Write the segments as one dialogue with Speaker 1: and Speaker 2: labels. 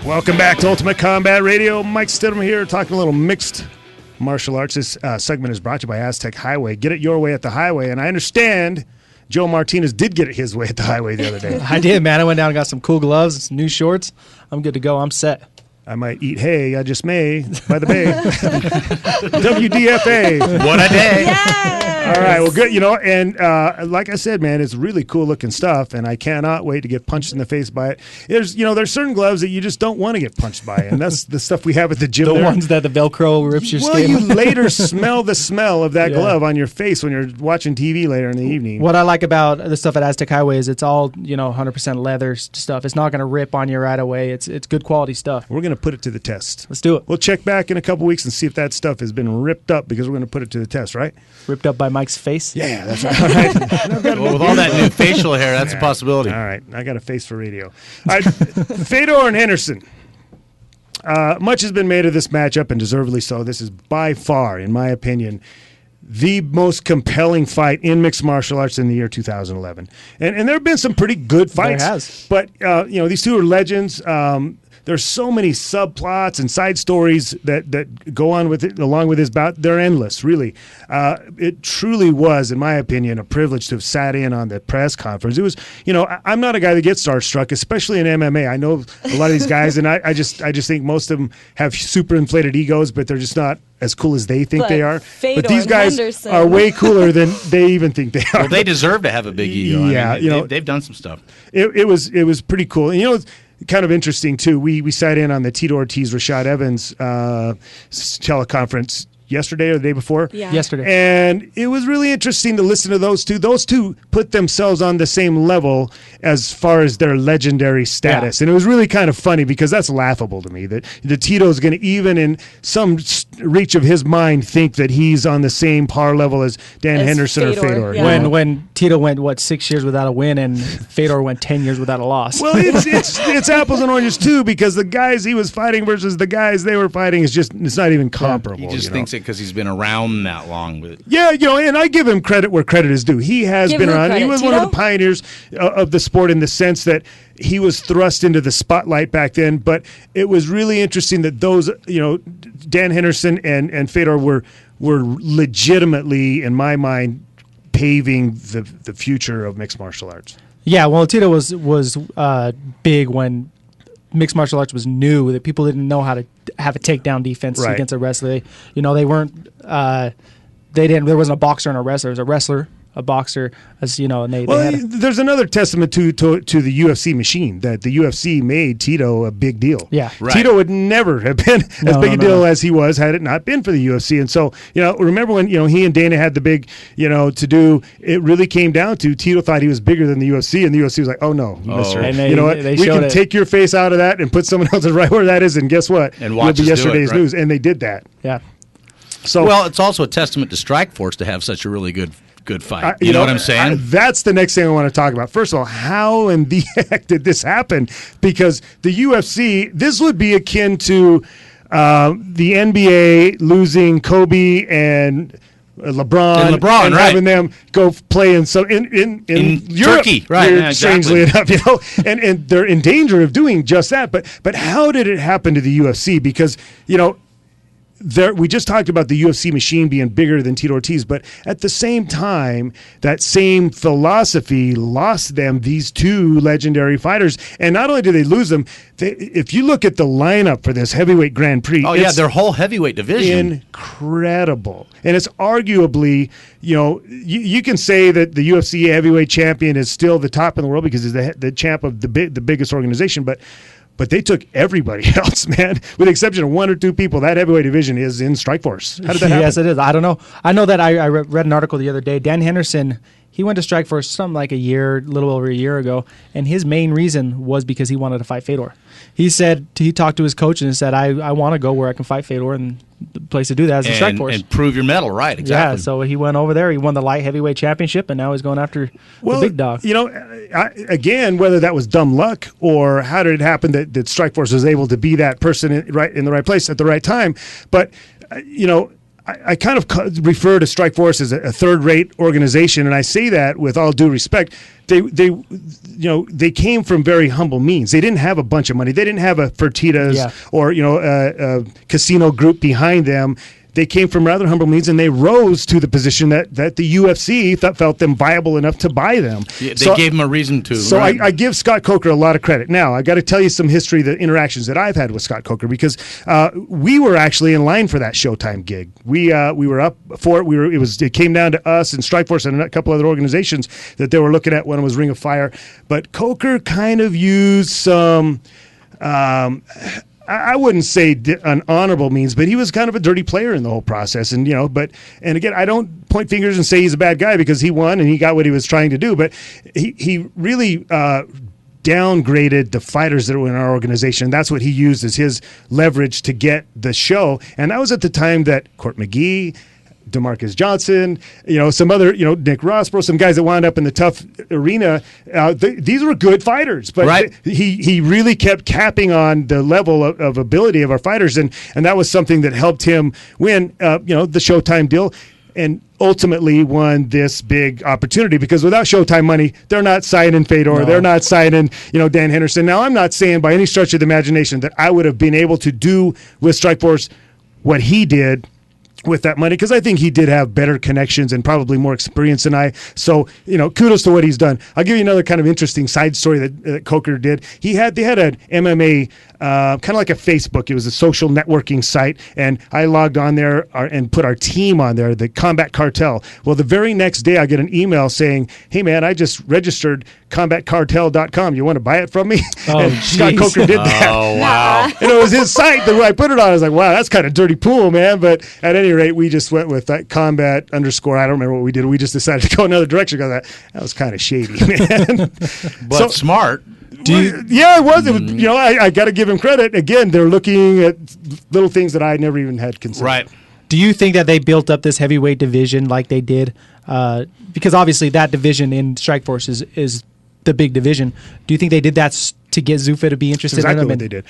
Speaker 1: Welcome back to Ultimate Combat Radio. Mike Stidham here, talking a little mixed martial arts. This segment is brought to you by Aztec Highway. Get it your way at the highway. And I understand Joe Martinez did get it his way at the highway the other day.
Speaker 2: I did, man. I went down and got some cool gloves, some new shorts. I'm good to go. I'm set.
Speaker 1: I might eat hay, I just may, by the bay. WDFA.
Speaker 3: What a day.
Speaker 4: Yes.
Speaker 1: All right, well, good. And like I said, man, it's really cool-looking stuff, and I cannot wait to get punched in the face by it. There's certain gloves that you just don't want to get punched by, and that's the stuff we have at the gym.
Speaker 2: The ones that the Velcro rips your skin.
Speaker 1: Well, you later smell the smell of that glove on your face when you're watching TV later in the evening.
Speaker 2: What I like about the stuff at Aztec Highway is it's all 100% leather stuff. It's not going to rip on you right away. It's good quality stuff.
Speaker 1: We're going to put it to the test.
Speaker 2: Let's do it.
Speaker 1: We'll check back in a couple weeks and see if that stuff has been ripped up, because we're going to put it to the test, right?
Speaker 2: Ripped up by Mike's face?
Speaker 1: Yeah, that's right. All right.
Speaker 3: Well, with all that new facial hair, that's a possibility.
Speaker 1: All right, I got a face for radio. All right, Fedor and Henderson. Much has been made of this matchup, and deservedly so. This is by far, in my opinion, the most compelling fight in mixed martial arts in the year 2011. And there have been some pretty good fights.
Speaker 2: There has.
Speaker 1: But, these two are legends. There's so many subplots and side stories that go on with it, along with his bout. They're endless, really. It truly was, in my opinion, a privilege to have sat in on the press conference. It was, I'm not a guy that gets starstruck, especially in MMA. I know a lot of these guys, and I just think most of them have super inflated egos, but they're just not as cool as they think they are.
Speaker 4: Fedor
Speaker 1: But these guys
Speaker 4: Henderson
Speaker 1: are way cooler than they even think they are.
Speaker 3: Well, they deserve to have a big ego.
Speaker 1: Yeah,
Speaker 3: I mean, they've done some stuff.
Speaker 1: It was pretty cool. And it's kind of interesting too. We sat in on the Tito Ortiz, Rashad Evans teleconference yesterday or the day before.
Speaker 4: Yeah.
Speaker 2: Yesterday.
Speaker 1: And it was really interesting to listen to those two. Those two put themselves on the same level as far as their legendary status.
Speaker 2: Yeah.
Speaker 1: And it was really kind of funny, because that's laughable to me, that the Tito's going to, even in some reach of his mind, think that he's on the same par level as Dan Henderson
Speaker 4: Fedor,
Speaker 1: or Fedor.
Speaker 4: yeah.
Speaker 2: When Tito went, 6 years without a win, and Fedor went 10 years without a loss.
Speaker 1: Well, it's apples and oranges too, because the guys he was fighting versus the guys they were fighting it's not even comparable.
Speaker 3: He just thinks it because he's been around that long. But
Speaker 1: yeah, and I give him credit where credit is due. He has been around. He was one of the pioneers of the sport, in the sense that he was thrust into the spotlight back then. But it was really interesting that those, Dan Henderson and Fedor were legitimately, in my mind, paving the future of mixed martial arts.
Speaker 2: Yeah, well, Tito was big when mixed martial arts was new, that people didn't know how to have a takedown defense against a wrestler. They weren't there wasn't a boxer and a wrestler. There was a wrestler, a boxer, and they had
Speaker 1: there's another testament to the UFC machine, that the UFC made Tito a big deal.
Speaker 2: Yeah.
Speaker 3: Right.
Speaker 1: Tito would never have been as big a deal as he was had it not been for the UFC. And so, remember when, he and Dana had the big, to do, it really came down to Tito thought he was bigger than the UFC, and the UFC was like, oh no, mister.
Speaker 2: And
Speaker 1: you know what? We can take your face out of that and put someone else's right where that is, and guess what?
Speaker 3: And watch
Speaker 1: You'll be
Speaker 3: us do
Speaker 1: yesterday's
Speaker 3: it, right?
Speaker 1: news. And they did that.
Speaker 2: Yeah.
Speaker 1: So,
Speaker 3: well, it's also a testament to Strikeforce to have such a really good fight. You know what I'm saying?
Speaker 1: That's the next thing I want to talk about. First of all, how in the heck did this happen? Because the UFC, this would be akin to the NBA losing Kobe and LeBron and having them go play in Europe,
Speaker 3: Turkey, right? Yeah,
Speaker 1: strangely enough, and they're in danger of doing just that. But how did it happen to the UFC? Because we just talked about the UFC machine being bigger than Tito Ortiz, but at the same time, that same philosophy lost them these two legendary fighters. And not only did they lose them, if you look at the lineup for this heavyweight Grand Prix,
Speaker 3: their whole heavyweight division,
Speaker 1: incredible. And it's arguably, you can say that the UFC heavyweight champion is still the top in the world because he's the champ of the biggest organization, but they took everybody else, man, with the exception of one or two people. That heavyweight division is in Strikeforce. How did that happen?
Speaker 2: Yes, it is. I don't know. I know that I read an article the other day. Dan Henderson, he went to Strikeforce something like a little over a year ago, and his main reason was because he wanted to fight Fedor. He talked to his coach and said, I want to go where I can fight Fedor, and the place to do that is in Strikeforce.
Speaker 3: And prove your medal, right, exactly.
Speaker 2: Yeah, so he went over there. He won the light heavyweight championship, and now he's going after the big dog.
Speaker 1: Again, whether that was dumb luck or how did it happen that Strikeforce was able to be that person in the right place at the right time. But, I kind of refer to Strikeforce as a third-rate organization, and I say that with all due respect. They came from very humble means. They didn't have a bunch of money. They didn't have a Fertitas or a casino group behind them. They came from rather humble means, and they rose to the position that the UFC felt them viable enough to buy them.
Speaker 3: Yeah, they gave them a reason to.
Speaker 1: So
Speaker 3: right?
Speaker 1: I give Scott Coker a lot of credit. Now, I got to tell you some history, the interactions that I've had with Scott Coker, because we were actually in line for that Showtime gig. We were up for it. It came down to us and Strikeforce and a couple other organizations that they were looking at. One was Ring of Fire, but Coker kind of used some. I wouldn't say an honorable means, but he was kind of a dirty player in the whole process. And, and again, I don't point fingers and say he's a bad guy because he won and he got what he was trying to do. But he really downgraded the fighters that were in our organization. That's what he used as his leverage to get the show. And that was at the time that Court McGee, DeMarcus Johnson, some other, Nick Rossborough, some guys that wound up in the tough arena. These were good fighters, but he really kept capping on the level of ability of our fighters, and that was something that helped him win, the Showtime deal, and ultimately won this big opportunity, because without Showtime money, they're not signing Fedor, no. They're not signing, Dan Henderson. Now, I'm not saying by any stretch of the imagination that I would have been able to do with Strikeforce what he did with that money, because I think he did have better connections and probably more experience than I. So, kudos to what he's done. I'll give you another kind of interesting side story that Coker did. They had an MMA, kind of like a Facebook. It was a social networking site, and I logged on there and put our team on there, the Combat Cartel. Well, the very next day I get an email saying, hey, man, I just registered combatcartel.com. You want to buy it from me?
Speaker 2: Oh,
Speaker 1: and Scott Coker did that.
Speaker 3: Oh, wow.
Speaker 1: And it was his site that when I put it on, I was like, wow, that's kind of dirty pool, man. But at any rate, we just went with that combat _ I don't remember what we did. We just decided to go another direction because that was kind of shady, man.
Speaker 3: But smart.
Speaker 1: Yeah, it was. I got to give him credit. Again, they're looking at little things that I never even had considered.
Speaker 3: Right.
Speaker 2: Do you think that they built up this heavyweight division like they did? Because obviously that division in Strikeforce is the big division. Do you think they did that to get Zuffa to be interested
Speaker 1: in them? What they did.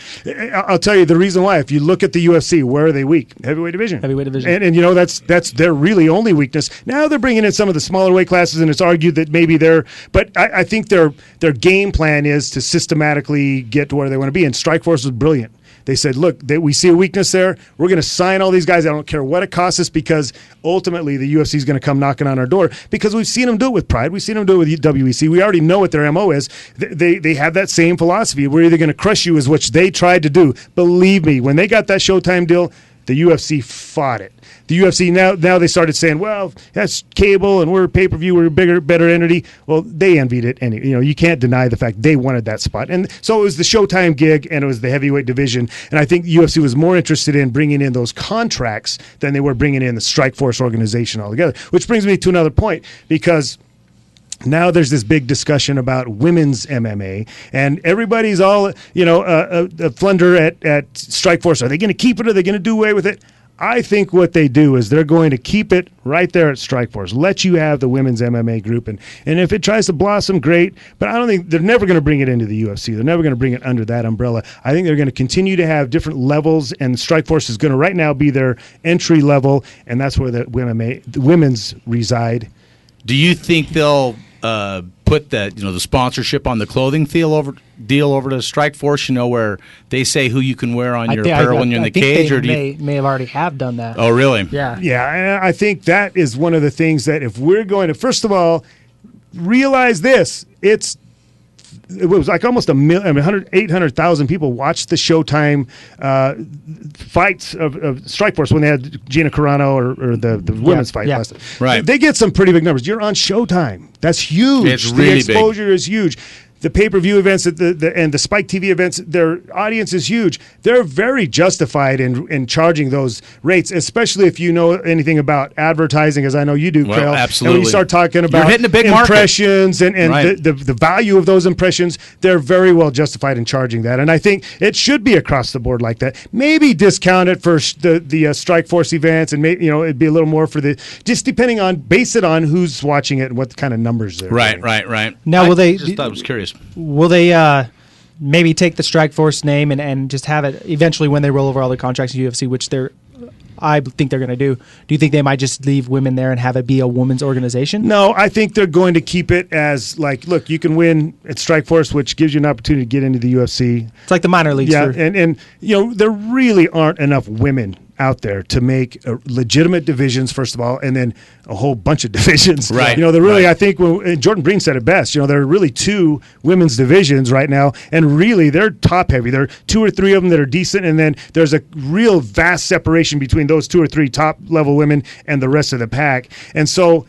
Speaker 1: I'll tell you the reason why. If you look at the UFC, where are they weak? Heavyweight division. And that's their really only weakness. Now they're bringing in some of the smaller weight classes, and it's argued that maybe but I think their game plan is to systematically get to where they want to be, and Strikeforce was brilliant. They said, look, we see a weakness there. We're going to sign all these guys. I don't care what it costs us, because ultimately the UFC is going to come knocking on our door, because we've seen them do it with Pride. We've seen them do it with WEC. We already know what their MO is. They have that same philosophy. We're either going to crush you, is which they tried to do. Believe me, when they got that Showtime deal, the UFC fought it. The UFC now they started saying, well, that's cable and we're pay-per-view, we're a bigger, better entity. Well, they envied it. And you can't deny the fact they wanted that spot. And so it was the Showtime gig, and it was the heavyweight division. And I think the UFC was more interested in bringing in those contracts than they were bringing in the Strikeforce organization altogether. Which brings me to another point, because now there's this big discussion about women's MMA, and everybody's all, a flunder at Strikeforce. Are they going to keep it? Are they going to do away with it? I think what they do is they're going to keep it right there at Strikeforce. Let you have the women's MMA group, and if it tries to blossom, great. But I don't think they're never going to bring it into the UFC. They're never going to bring it under that umbrella. I think they're going to continue to have different levels, and Strikeforce is going to right now be their entry level, and that's where the women's reside.
Speaker 3: Do you think they'll put the sponsorship on the clothing deal over to Strikeforce, where they say who you can wear on your apparel when you're in the cage? Or
Speaker 2: may have already have done that.
Speaker 3: Oh, really?
Speaker 2: Yeah.
Speaker 1: Yeah, I think that is one of the things that if we're going to, first of all, realize this, it was like almost 800,000 people watched the Showtime fights of Strikeforce when they had Gina Carano or the women's fight last time.
Speaker 3: Right.
Speaker 1: They get some pretty big numbers. You're on Showtime. That's huge.
Speaker 3: It's really
Speaker 1: the exposure is huge. The pay-per-view events and the Spike TV events, their audience is huge. They're very justified in charging those rates, especially if you know anything about advertising, as I know you do, Crail.
Speaker 3: Absolutely.
Speaker 1: And when you start talking about
Speaker 3: You're hitting a big
Speaker 1: impressions
Speaker 3: market.
Speaker 1: and
Speaker 3: Right.
Speaker 1: the value of those impressions, they're very well justified in charging that. And I think it should be across the board like that. Maybe discount it for the Strikeforce events, and maybe it'd be a little more for just depending on, base it on who's watching it and what kind of numbers they're getting.
Speaker 3: Right.
Speaker 2: Now,
Speaker 3: I was curious.
Speaker 2: Will they maybe take the Strikeforce name and just have it eventually when they roll over all the contracts in UFC, which they're I think they're going to do. Do you think they might just leave women there and have it be a women's organization?
Speaker 1: No, I think they're going to keep it as like, look, you can win at Strikeforce, which gives you an opportunity to get into the UFC.
Speaker 2: It's like the minor leagues.
Speaker 1: Yeah, and there really aren't enough women out there to make legitimate divisions, first of all, and then a whole bunch of divisions.
Speaker 3: Right.
Speaker 1: They're really, I think, Jordan Breen said it best. There are really 2 women's divisions right now, and really they're top heavy. There are 2 or 3 of them that are decent, and then there's a real vast separation between those 2 or 3 top level women and the rest of the pack. And so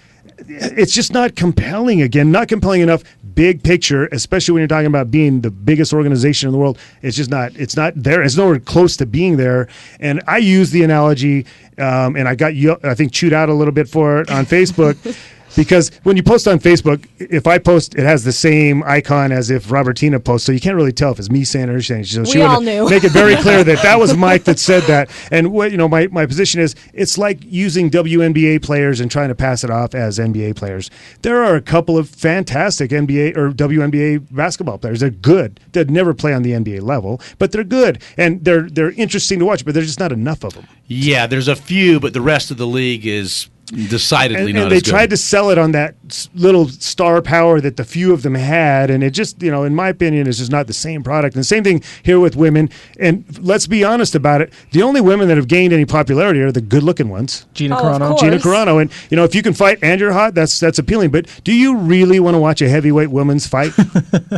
Speaker 1: it's just not compelling. Again, not compelling enough. Big picture, especially when you're talking about being the biggest organization in the world, it's not there. It's nowhere close to being there. And I use the analogy, and I think chewed out a little bit for it on Facebook. Because when you post on Facebook, if I post, it has the same icon as if Robertina posts, so you can't really tell if it's me saying it or saying. So
Speaker 4: we all knew.
Speaker 1: Make it very clear that was Mike that said that. And what my position is, it's like using WNBA players and trying to pass it off as NBA players. There are a couple of fantastic NBA or WNBA basketball players. They're good. They'd never play on the NBA level, but they're good and they're interesting to watch. But there's just not enough of them. Yeah,
Speaker 3: there's a few, but the rest of the league is decidedly not
Speaker 1: and they
Speaker 3: as good.
Speaker 1: tried to sell it on that little star power that the few of them had, and it just, in my opinion, is just not the same product. And the same thing here with women. And let's be honest about it, the only women that have gained any popularity are the good-looking ones.
Speaker 2: Gina Carano.
Speaker 1: And if you can fight and you're hot, that's appealing. But do you really want to watch a heavyweight women's fight?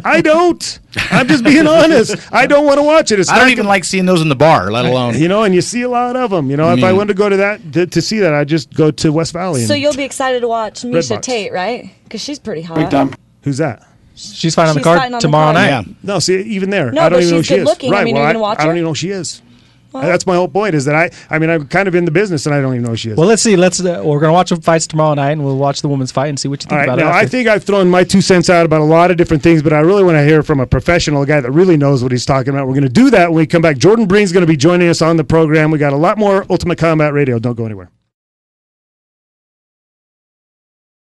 Speaker 1: I don't. I'm just being honest. I don't want to watch it.
Speaker 3: I don't even like seeing those in the bar, let alone.
Speaker 1: And you see a lot of them. If I wanted to go to that to see that, I'd just go to West Valley.
Speaker 4: So you'll be excited to watch Misha Tate, right? Because she's pretty hot.
Speaker 1: Who's that?
Speaker 2: She's fighting on the card tomorrow night.
Speaker 3: Yeah.
Speaker 1: No, see, even there,
Speaker 4: No,
Speaker 1: I don't
Speaker 4: but
Speaker 1: even know who
Speaker 4: she's
Speaker 1: she is.
Speaker 4: good-looking. I mean, are you gonna watch
Speaker 1: I don't
Speaker 4: her?
Speaker 1: even know who she is.
Speaker 4: Well,
Speaker 1: That's my whole point. Is that I'm kind of in the business and I don't even know who she is.
Speaker 2: Well, let's see. We're gonna watch the fights tomorrow night, and we'll watch the women's fight and see what you think
Speaker 1: All right,
Speaker 2: about
Speaker 1: now,
Speaker 2: it.
Speaker 1: I think I've thrown my 2 cents out about a lot of different things, but I really want to hear from a professional, a guy that really knows what he's talking about. We're going to do that when we come back. Jordan Breen's going to be joining us on the program. We got a lot more Ultimate Combat Radio. Don't go anywhere.